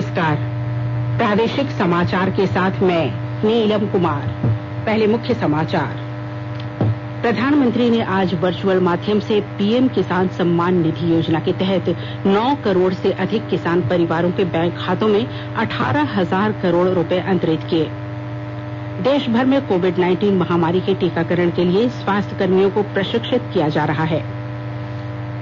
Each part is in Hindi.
नमस्कार। प्रादेशिक समाचार के साथ मैं नीलम कुमार। पहले मुख्य समाचार। प्रधानमंत्री ने आज वर्चुअल माध्यम से पीएम किसान सम्मान निधि योजना के तहत 9 करोड़ से अधिक किसान परिवारों के बैंक खातों में 18,000 करोड़ रुपए अंतरित किए। देश भर में कोविड-19 महामारी के टीकाकरण के लिए स्वास्थ्य कर्मियों को प्रशिक्षित किया जा रहा है।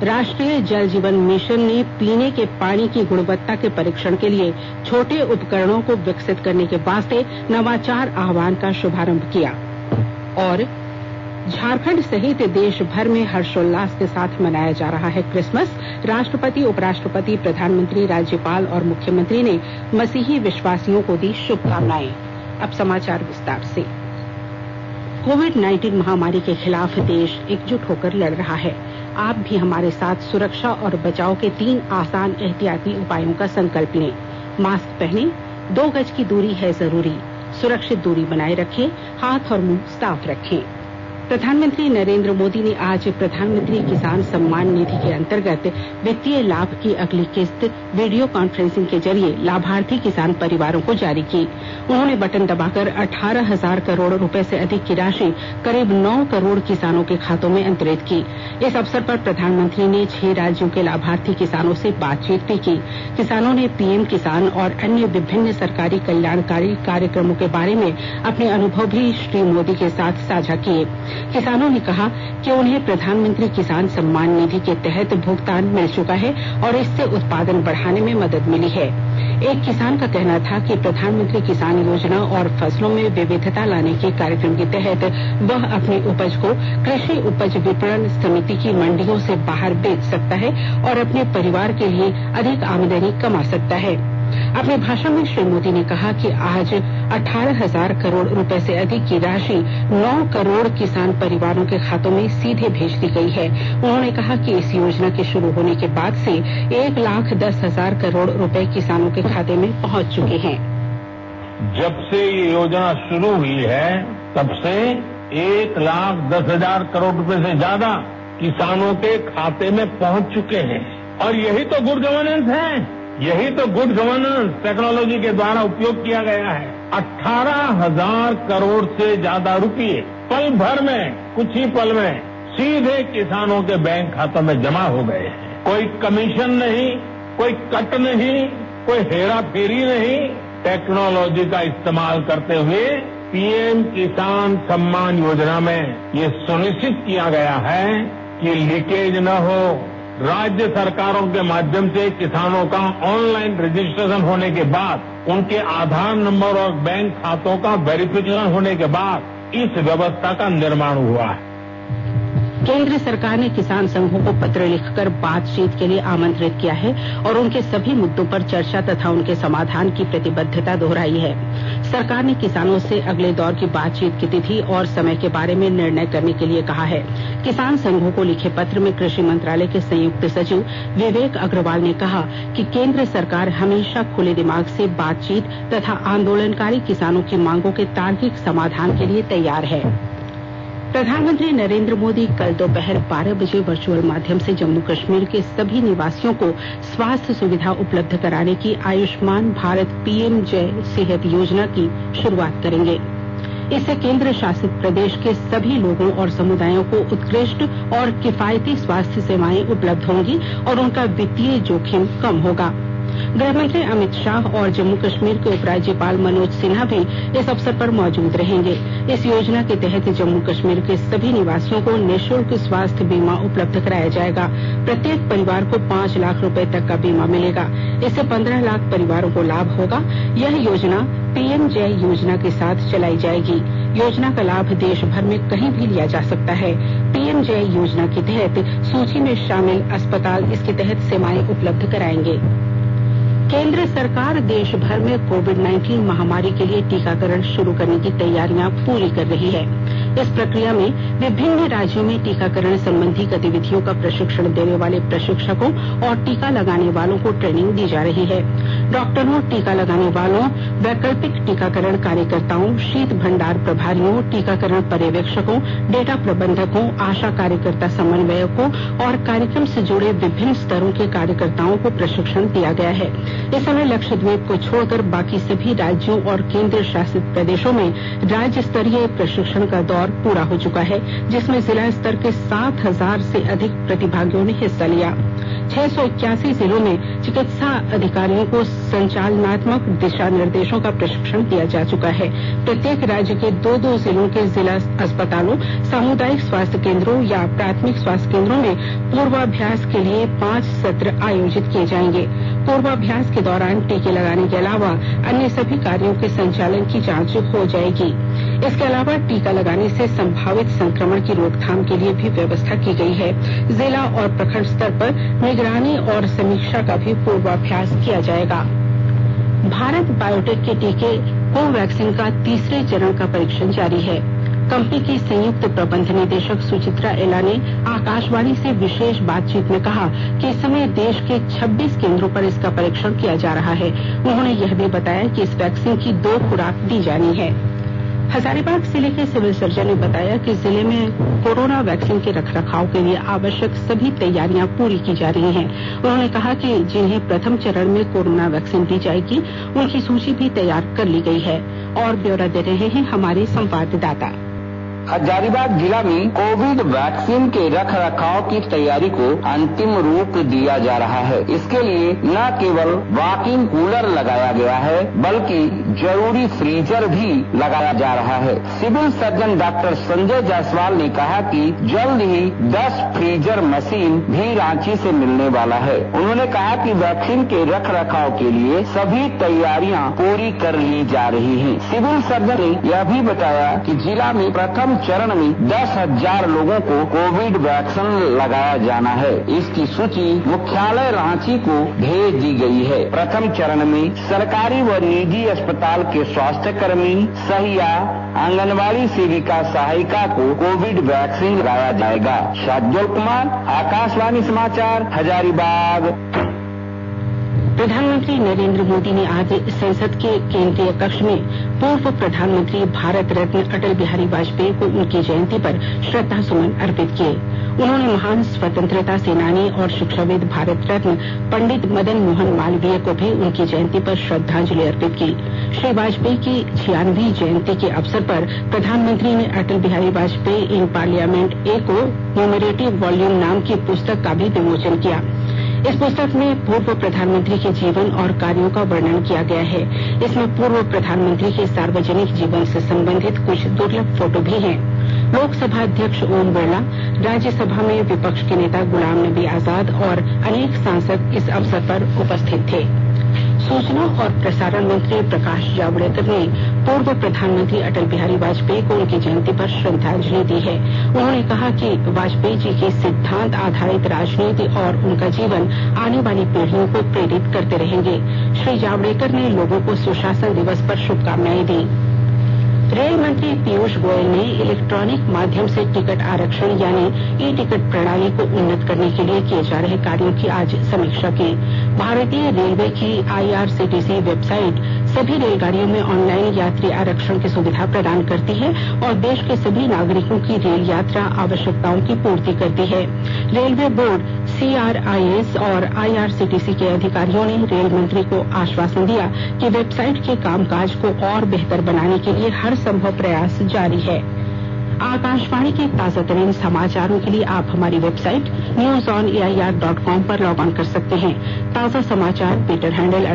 राष्ट्रीय जल जीवन मिशन ने पीने के पानी की गुणवत्ता के परीक्षण के लिए छोटे उपकरणों को विकसित करने के वास्ते नवाचार आह्वान का शुभारंभ किया। और झारखंड सहित देश भर में हर्षोल्लास के साथ मनाया जा रहा है क्रिसमस। राष्ट्रपति, उपराष्ट्रपति, प्रधानमंत्री, राज्यपाल और मुख्यमंत्री ने मसीही विश्वासियों को दी शुभकामनाएं। अब समाचार विस्तार से। कोविड-19 महामारी के खिलाफ देश एकजुट होकर लड़ रहा है। आप भी हमारे साथ सुरक्षा और बचाव के 3 आसान एहतियाती उपायों का संकल्प लें। मास्क पहनें, 2 गज की दूरी है जरूरी, सुरक्षित दूरी बनाए रखें, हाथ और मुंह साफ रखें। प्रधानमंत्री नरेंद्र मोदी ने आज प्रधानमंत्री किसान सम्मान निधि के अंतर्गत वित्तीय लाभ की अगली किस्त वीडियो कॉन्फ्रेंसिंग के जरिए लाभार्थी किसान परिवारों को जारी की। उन्होंने बटन दबाकर 18,000 करोड़ रुपए से अधिक की राशि करीब 9 करोड़ किसानों के खातों में अंतरित की। इस अवसर पर प्रधानमंत्री ने 6 राज्यों के लाभार्थी किसानों से बातचीत भी की। किसानों ने पीएम किसान और अन्य विभिन्न सरकारी कल्याणकारी कार्यक्रमों के बारे में अपने अनुभव भी श्री मोदी के साथ साझा किए। किसानों ने कहा कि उन्हें प्रधानमंत्री किसान सम्मान निधि के तहत भुगतान मिल चुका है और इससे उत्पादन बढ़ाने में मदद मिली है। एक किसान का कहना था कि प्रधानमंत्री किसान योजना और फसलों में विविधता लाने के कार्यक्रम के तहत वह अपनी उपज को कृषि उपज विपणन समिति की मंडियों से बाहर बेच सकता है और अपने परिवार के लिए अधिक आमदनी कमा सकता है। अपने भाषण में श्री मोदी ने कहा कि आज 18,000 करोड़ रुपए से अधिक की राशि 9 करोड़ किसान परिवारों के खातों में सीधे भेज दी गई है। उन्होंने कहा कि इस योजना के शुरू होने के बाद से 1,10,000 करोड़ रुपए किसानों के खाते में पहुंच चुके हैं। जब से ये योजना शुरू हुई है तब से 1,10,000 करोड़ रुपए से ज्यादा किसानों के खाते में पहुंच चुके हैं। और यही तो गुड गवर्नेंस है, यही तो गुड गवर्नेंस टेक्नोलॉजी के द्वारा उपयोग किया गया है। 18,000 करोड़ से ज्यादा रुपये पल भर में, कुछ ही पल में सीधे किसानों के बैंक खातों में जमा हो गए हैं। कोई कमीशन नहीं, कोई कट नहीं, कोई हेरा फेरी नहीं। टेक्नोलॉजी का इस्तेमाल करते हुए पीएम किसान सम्मान योजना में ये सुनिश्चित किया गया है कि लीकेज न हो। राज्य सरकारों के माध्यम से किसानों का ऑनलाइन रजिस्ट्रेशन होने के बाद, उनके आधार नंबर और बैंक खातों का वेरिफिकेशन होने के बाद इस व्यवस्था का निर्माण हुआ है। केंद्र सरकार ने किसान संघों को पत्र लिखकर बातचीत के लिए आमंत्रित किया है और उनके सभी मुद्दों पर चर्चा तथा उनके समाधान की प्रतिबद्धता दोहराई है। सरकार ने किसानों से अगले दौर की बातचीत की तिथि और समय के बारे में निर्णय करने के लिए कहा है। किसान संघों को लिखे पत्र में कृषि मंत्रालय के संयुक्त सचिव विवेक अग्रवाल ने कहा कि केंद्र सरकार हमेशा खुले दिमाग से बातचीत तथा आंदोलनकारी किसानों की मांगों के तार्किक समाधान के लिए तैयार है। प्रधानमंत्री नरेंद्र मोदी कल दोपहर 12 बजे वर्चुअल माध्यम से जम्मू कश्मीर के सभी निवासियों को स्वास्थ्य सुविधा उपलब्ध कराने की आयुष्मान भारत पीएम जय सेहत योजना की शुरुआत करेंगे। इससे केंद्र शासित प्रदेश के सभी लोगों और समुदायों को उत्कृष्ट और किफायती स्वास्थ्य सेवाएं उपलब्ध होंगी और उनका वित्तीय जोखिम कम होगा। गृहमंत्री अमित शाह और जम्मू कश्मीर के उपराज्यपाल मनोज सिन्हा भी इस अवसर पर मौजूद रहेंगे। इस योजना के तहत जम्मू कश्मीर के सभी निवासियों को निःशुल्क स्वास्थ्य बीमा उपलब्ध कराया जाएगा। प्रत्येक परिवार को 5 लाख रुपए तक का बीमा मिलेगा। इससे 15 लाख परिवारों को लाभ होगा। यह योजना पीएम जय योजना के साथ चलाई जाएगी। योजना का लाभ देश भर में कहीं भी लिया जा सकता है। पीएम जय योजना के तहत सूची में शामिल अस्पताल इसके तहत सेवाएं उपलब्ध कराएंगे। केंद्र सरकार देश भर में कोविड-19 महामारी के लिए टीकाकरण शुरू करने की तैयारियां पूरी कर रही है। इस प्रक्रिया में विभिन्न राज्यों में टीकाकरण संबंधी गतिविधियों का प्रशिक्षण देने वाले प्रशिक्षकों और टीका लगाने वालों को ट्रेनिंग दी जा रही है। डॉक्टरों, टीका लगाने वालों, वैकल्पिक टीकाकरण कार्यकर्ताओं, शीत भंडार प्रभारियों, टीकाकरण पर्यवेक्षकों, डेटा प्रबंधकों, आशा कार्यकर्ता समन्वयकों और कार्यक्रम से जुड़े विभिन्न स्तरों के कार्यकर्ताओं को प्रशिक्षण दिया गया है। इस समय लक्षद्वीप को छोड़कर बाकी सभी राज्यों और केंद्र शासित प्रदेशों में राज्य स्तरीय प्रशिक्षण का दौर पूरा हो चुका है, जिसमें जिला स्तर के 7,000 से अधिक प्रतिभागियों ने हिस्सा लिया। 681 जिलों में चिकित्सा अधिकारियों को संचालनात्मक दिशा निर्देशों का प्रशिक्षण दिया जा चुका है। प्रत्येक राज्य के 2-2 जिलों के जिला अस्पतालों, सामुदायिक स्वास्थ्य केंद्रों या प्राथमिक स्वास्थ्य केंद्रों में पूर्वाभ्यास के लिए 5 सत्र आयोजित किए जाएंगे। पूर्वाभ्यास के दौरान टीके लगाने के अलावा अन्य सभी कार्यों के संचालन की जांच हो जाएगी। इसके अलावा टीका लगाने से संभावित संक्रमण की रोकथाम के लिए भी व्यवस्था की गई है। जिला और प्रखंड स्तर पर निगरानी और समीक्षा का भी पूर्वाभ्यास किया जाएगा। भारत बायोटेक के टीके कोवैक्सीन का तीसरे चरण का परीक्षण जारी है। कंपनी की संयुक्त प्रबंध निदेशक सुचित्रा एला ने आकाशवाणी से विशेष बातचीत में कहा कि इस समय देश के 26 केंद्रों पर इसका परीक्षण किया जा रहा है। उन्होंने यह भी बताया कि इस वैक्सीन की 2 खुराक दी जानी है। हजारीबाग जिले के सिविल सर्जन ने बताया कि जिले में कोरोना वैक्सीन के रखरखाव के लिए आवश्यक सभी तैयारियां पूरी की जा रही हैं। उन्होंने कहा कि जिन्हें प्रथम चरण में कोरोना वैक्सीन दी जाएगी, उनकी सूची भी तैयार कर ली गई है। और ब्यौरा दे रहे हैं हमारे संवाददाता। हजारीबाग जिला में कोविड वैक्सीन के रखरखाव की तैयारी को अंतिम रूप दिया जा रहा है। इसके लिए न केवल वॉकिंग कूलर लगाया गया है, बल्कि जरूरी फ्रीजर भी लगाया जा रहा है। Civil surgeon doctor Sanjay Jaiswal ने कहा कि जल्द ही 10 फ्रीजर मशीन भी रांची से मिलने वाला है। उन्होंने कहा कि वैक्सीन के रखरखाव के लिए सभी तैयारियां पूरी कर ली जा रही हैं। सिविल सर्जन ने यह भी बताया कि जिला में प्रथम चरण में 10,000 लोगों को कोविड वैक्सीन लगाया जाना है। इसकी सूची मुख्यालय रांची को भेज दी गई है। प्रथम चरण में सरकारी व निजी अस्पताल के स्वास्थ्य कर्मी, सहिया, आंगनबाड़ी सेविका, सहायिका को कोविड वैक्सीन लगाया जाएगा। शार्दुल कुमार, आकाशवाणी समाचार, हजारीबाग। प्रधानमंत्री नरेंद्र मोदी ने आज संसद के केंद्रीय कक्ष में पूर्व प्रधानमंत्री भारत रत्न अटल बिहारी वाजपेयी को उनकी जयंती पर श्रद्धा सुमन अर्पित किए। उन्होंने महान स्वतंत्रता सेनानी और शिक्षाविद भारत रत्न पंडित मदन मोहन मालवीय को भी उनकी जयंती पर श्रद्धांजलि अर्पित की। श्री वाजपेयी की 96वीं जयंती के अवसर पर प्रधानमंत्री ने अटल बिहारी वाजपेयी इन पार्लियामेंट ए को न्यूमरेटिव वॉल्यूम नाम की पुस्तक का भी विमोचन किया। इस पुस्तक में पूर्व प्रधानमंत्री के जीवन और कार्यों का वर्णन किया गया है। इसमें पूर्व प्रधानमंत्री के सार्वजनिक जीवन से संबंधित कुछ दुर्लभ फोटो भी हैं। लोकसभा अध्यक्ष ओम बिरला, राज्यसभा में विपक्ष के नेता गुलाम नबी आजाद और अनेक सांसद इस अवसर पर उपस्थित थे। सूचना और प्रसारण मंत्री प्रकाश जावड़ेकर ने पूर्व प्रधानमंत्री अटल बिहारी वाजपेयी को उनकी जयंती पर श्रद्धांजलि दी है। उन्होंने कहा कि वाजपेयी जी की सिद्धांत आधारित राजनीति और उनका जीवन आने वाली पीढ़ियों को प्रेरित करते रहेंगे। श्री जावड़ेकर ने लोगों को सुशासन दिवस पर शुभकामनाएं दी। रेल मंत्री पीयूष गोयल ने इलेक्ट्रॉनिक माध्यम से टिकट आरक्षण यानी ई टिकट प्रणाली को उन्नत करने के लिए किए जा रहे कार्यों की आज समीक्षा की। भारतीय रेलवे की IRCTC वेबसाइट सभी रेलगाड़ियों में ऑनलाइन यात्री आरक्षण की सुविधा प्रदान करती है और देश के सभी नागरिकों की रेल यात्रा आवश्यकताओं की पूर्ति करती है। रेलवे बोर्ड, CRIS और IRCTC के अधिकारियों ने रेल मंत्री को आश्वासन दिया कि वेबसाइट के कामकाज को और बेहतर बनाने के लिए हर संभव प्रयास जारी है। आकाशवाणी के ताजा तरीन समाचारों के लिए आप हमारी वेबसाइट newsonair.com पर लॉग ऑन कर सकते हैं। ताजा समाचार ट्विटर हैंडल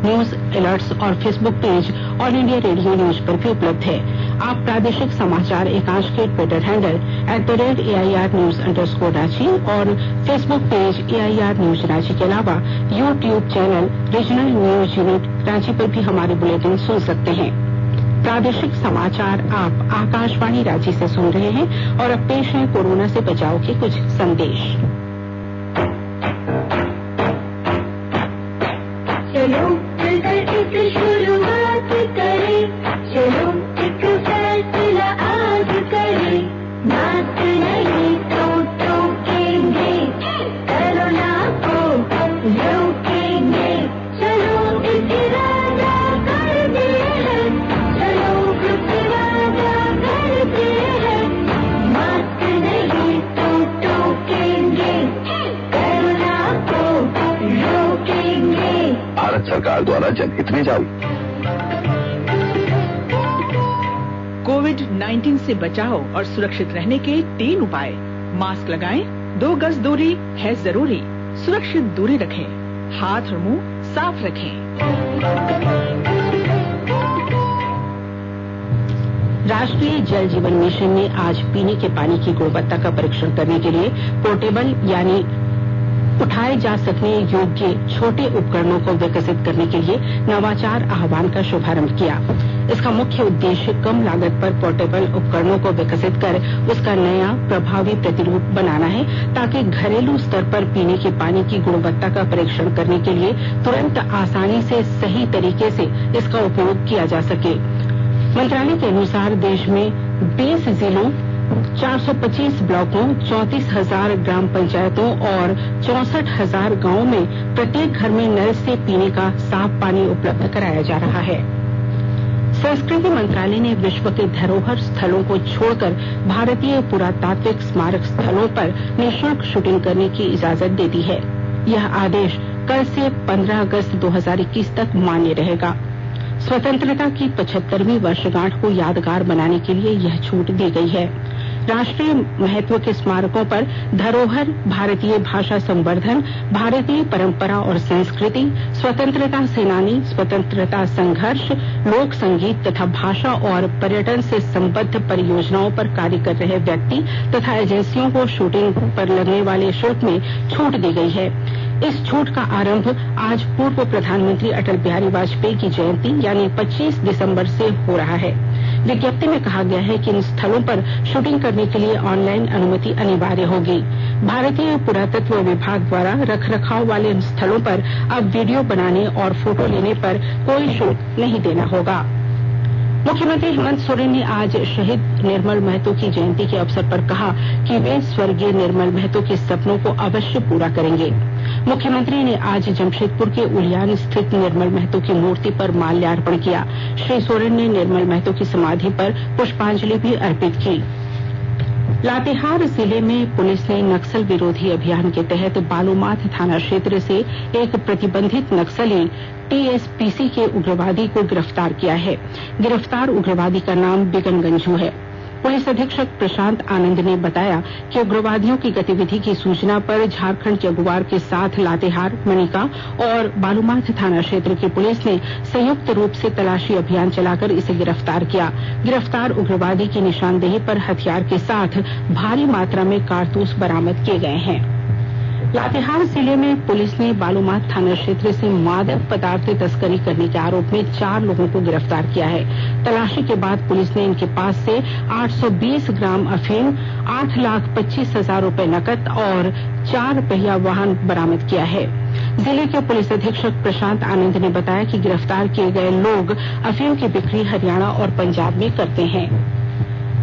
@न्यूज अलर्ट्स और Facebook page all India radio news पर भी उपलब्ध है। आप प्रादेशिक समाचार एकांश के ट्विटर हैंडल @AIRnews_रांची और Facebook page AIR news Ranchi के अलावा YouTube channel regional news unit Ranchi पर भी हमारे बुलेटिन सुन सकते हैं। प्रादेशिक समाचार आप आकाशवाणी रांची से सुन रहे हैं और अब पेश है कोरोना से बचाव के कुछ संदेश। चलो मिलकर एक शुरुआत करें, चलो एक फैसला आज करें, मास्क नहीं तो ठोकेंगे, कोरोना को रोकेंगे, चलो एक इरादा करते हैं, चलो कुछ वादा करते हैं, मास्क नहीं तो ठोकेंगे, सरकार द्वारा जनहित में जारी। कोविड-19 से बचाव और सुरक्षित रहने के 3 उपाय। मास्क लगाएं, 2 गज दूरी है जरूरी, सुरक्षित दूरी रखें, हाथ और मुंह साफ रखें। राष्ट्रीय जल जीवन मिशन ने आज पीने के पानी की गुणवत्ता का परीक्षण करने के लिए पोर्टेबल यानी उठाए जा सकने योग्य छोटे उपकरणों को विकसित करने के लिए नवाचार आह्वान का शुभारंभ किया। इसका मुख्य उद्देश्य कम लागत पर पोर्टेबल उपकरणों को विकसित कर उसका नया प्रभावी प्रतिरूप बनाना है, ताकि घरेलू स्तर पर पीने के पानी की गुणवत्ता का परीक्षण करने के लिए तुरंत आसानी से सही तरीके से इसका उपयोग किया जा सके। मंत्रालय के अनुसार देश में 20 जिलों, 425 ब्लॉकों, 34,000 ग्राम पंचायतों और 64,000 गांवों में प्रत्येक घर में नल से पीने का साफ पानी उपलब्ध कराया जा रहा है। संस्कृति मंत्रालय ने विश्व के धरोहर स्थलों को छोड़कर भारतीय पुरातात्विक स्मारक स्थलों पर निःशुल्क शूटिंग करने की इजाजत दे दी है। यह आदेश कल से 15 अगस्त 2021 तक मान्य रहेगा। स्वतंत्रता की 75वीं वर्षगांठ को यादगार बनाने के लिए यह छूट दी गई है। राष्ट्रीय महत्व के स्मारकों पर धरोहर, भारतीय भाषा संवर्धन, भारतीय परंपरा और संस्कृति, स्वतंत्रता सेनानी, स्वतंत्रता संघर्ष, लोक संगीत तथा भाषा और पर्यटन से संबद्ध परियोजनाओं पर कार्य कर रहे व्यक्ति तथा एजेंसियों को शूटिंग पर लगने वाले शुल्क में छूट दी गई है। इस छूट का आरंभ आज पूर्व प्रधानमंत्री अटल बिहारी वाजपेयी की जयंती यानी 25 दिसंबर से हो रहा है। विज्ञप्ति में कहा गया है कि इन स्थलों पर शूटिंग करने के लिए ऑनलाइन अनुमति अनिवार्य होगी। भारतीय पुरातत्व विभाग द्वारा रखरखाव वाले इन स्थलों पर अब वीडियो बनाने और फोटो लेने पर कोई शुल्क नहीं देना होगा। मुख्यमंत्री हेमंत सोरेन ने आज शहीद निर्मल महतो की जयंती के अवसर पर कहा कि वे स्वर्गीय निर्मल महतो के सपनों को अवश्य पूरा करेंगे। मुख्यमंत्री ने आज जमशेदपुर के उलियान स्थित निर्मल महतो की मूर्ति पर माल्यार्पण किया। श्री सोरेन ने निर्मल महतो की समाधि पर पुष्पांजलि भी अर्पित की। लातेहार जिले में पुलिस ने नक्सल विरोधी अभियान के तहत बालूमाथ थाना क्षेत्र से एक प्रतिबंधित नक्सली टीएसपीसी के उग्रवादी को गिरफ्तार किया है। गिरफ्तार उग्रवादी का नाम बिगन गंझू है। पुलिस अधीक्षक प्रशांत आनंद ने बताया कि उग्रवादियों की गतिविधि की सूचना पर झारखंड जगुआर के साथ लातेहार, मनिका और बालूमाथ थाना क्षेत्र की पुलिस ने संयुक्त रूप से तलाशी अभियान चलाकर इसे गिरफ्तार किया। गिरफ्तार उग्रवादी की निशानदेही पर हथियार के साथ भारी मात्रा में कारतूस बरामद किए गए हैं। लातेहार जिले में पुलिस ने बालूमाथ थाना क्षेत्र से मादक पदार्थ तस्करी करने के आरोप में 4 लोगों को गिरफ्तार किया है। तलाशी के बाद पुलिस ने इनके पास से 820 ग्राम अफीम, 8,25,000 रुपए नकद और 4 पहिया वाहन बरामद किया है। जिले के पुलिस अधीक्षक प्रशांत आनंद ने बताया कि गिरफ्तार किए गए लोग अफीम की बिक्री हरियाणा और पंजाब में करते हैं।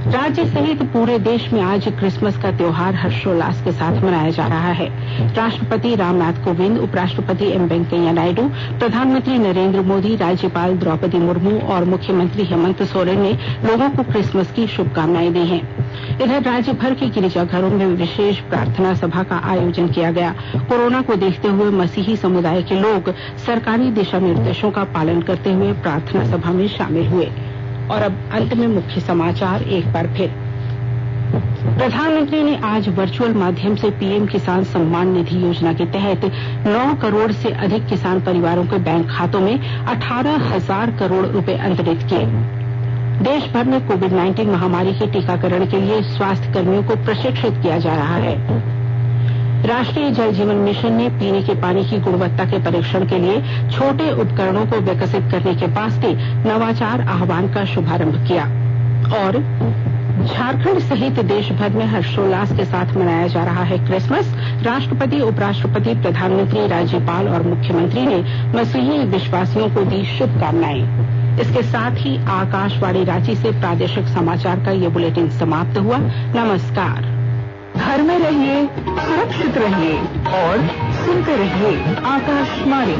राज्य सहित पूरे देश में आज क्रिसमस का त्योहार हर्षोल्लास के साथ मनाया जा रहा है। राष्ट्रपति रामनाथ कोविंद, उपराष्ट्रपति एम वेंकैया नायडू, प्रधानमंत्री नरेंद्र मोदी, राज्यपाल द्रौपदी मुर्मू और मुख्यमंत्री हेमंत सोरेन ने लोगों को क्रिसमस की शुभकामनाएं दी हैं। इधर राज्य भर के गिरिजाघरों में विशेष प्रार्थना सभा का आयोजन किया गया। कोरोना को देखते हुए मसीही समुदाय के लोग सरकारी दिशा निर्देशों का पालन करते हुए प्रार्थना सभा में शामिल हुए। और अब अंत में मुख्य समाचार एक बार फिर। प्रधानमंत्री ने आज वर्चुअल माध्यम से पीएम किसान सम्मान निधि योजना के तहत 9 करोड़ से अधिक किसान परिवारों के बैंक खातों में 18,000 करोड़ रुपए अंतरित किए। देश भर में कोविड-19 महामारी के टीकाकरण के लिए स्वास्थ्य कर्मियों को प्रशिक्षित किया जा रहा है। राष्ट्रीय जल जीवन मिशन ने पीने के पानी की गुणवत्ता के परीक्षण के लिए छोटे उपकरणों को विकसित करने के वास्ते नवाचार आह्वान का शुभारंभ किया। और झारखंड सहित देश भर में हर्षोल्लास के साथ मनाया जा रहा है क्रिसमस। राष्ट्रपति, उपराष्ट्रपति, प्रधानमंत्री, राज्यपाल और मुख्यमंत्री ने मसीही विश्वासियों को दी शुभकामनाएं। इसके साथ ही आकाशवाणी रांची से प्रादेशिक समाचार का ये बुलेटिन समाप्त हुआ। नमस्कार। घर में रहिए, सुरक्षित रहिए और सुनते रहिए आकाशवाणी।